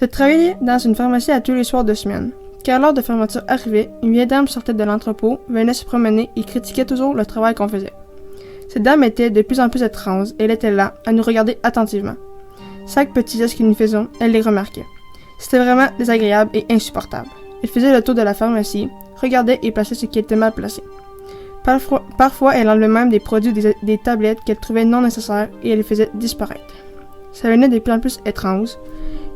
Je travaillais dans une pharmacie à tous les soirs de semaine. Quand l'heure de fermeture arrivait, une vieille dame sortait de l'entrepôt, venait se promener et critiquait toujours le travail qu'on faisait. Cette dame était de plus en plus étrange et elle était là, à nous regarder attentivement. Chaque petit geste que nous faisions, elle les remarquait. C'était vraiment désagréable et insupportable. Elle faisait le tour de la pharmacie, regardait et plaçait ce qui était mal placé. Parfois, elle enlevait même des produits des tablettes qu'elle trouvait non nécessaires et elle les faisait disparaître. Ça venait de plus en plus étrange.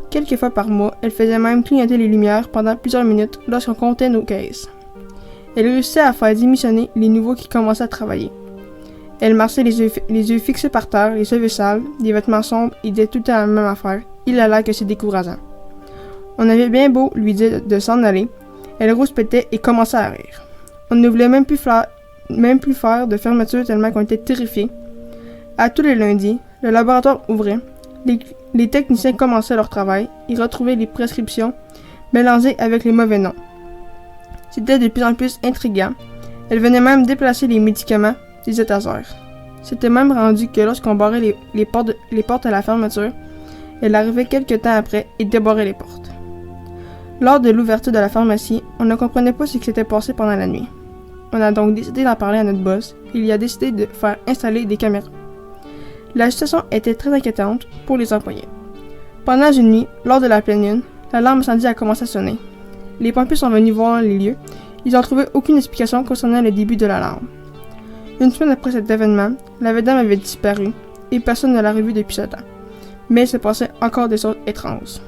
Quelques fois par mois, elle faisait même clignoter les lumières pendant plusieurs minutes lorsqu'on comptait nos caisses. Elle réussissait à faire démissionner les nouveaux qui commençaient à travailler. Elle marchait les yeux fixés par terre, les cheveux sales, des vêtements sombres et disait tout le temps la même affaire. Il a l'air que c'est décourageant. On avait bien beau lui dire de s'en aller, elle rouspétait et commençait à rire. On ne voulait même plus faire de fermeture tellement qu'on était terrifiés. À tous les lundis, le laboratoire ouvrait. Les techniciens commençaient leur travail et retrouvaient les prescriptions mélangées avec les mauvais noms. C'était de plus en plus intriguant. Elle venait même déplacer les médicaments des étagères. C'était même rendu que lorsqu'on barrait les portes à la fermeture, elle arrivait quelques temps après et débarrait les portes. Lors de l'ouverture de la pharmacie, on ne comprenait pas ce qui s'était passé pendant la nuit. On a donc décidé d'en parler à notre boss et il a décidé de faire installer des caméras. La situation était très inquiétante pour les employés. Pendant une nuit, lors de la pleine lune, l'alarme incendie a commencé à sonner. Les pompiers sont venus voir les lieux. Ils n'ont trouvé aucune explication concernant le début de l'alarme. Une semaine après cet événement, la vieille dame avait disparu et personne ne l'a revue depuis ce temps. Mais il se passait encore des choses étranges.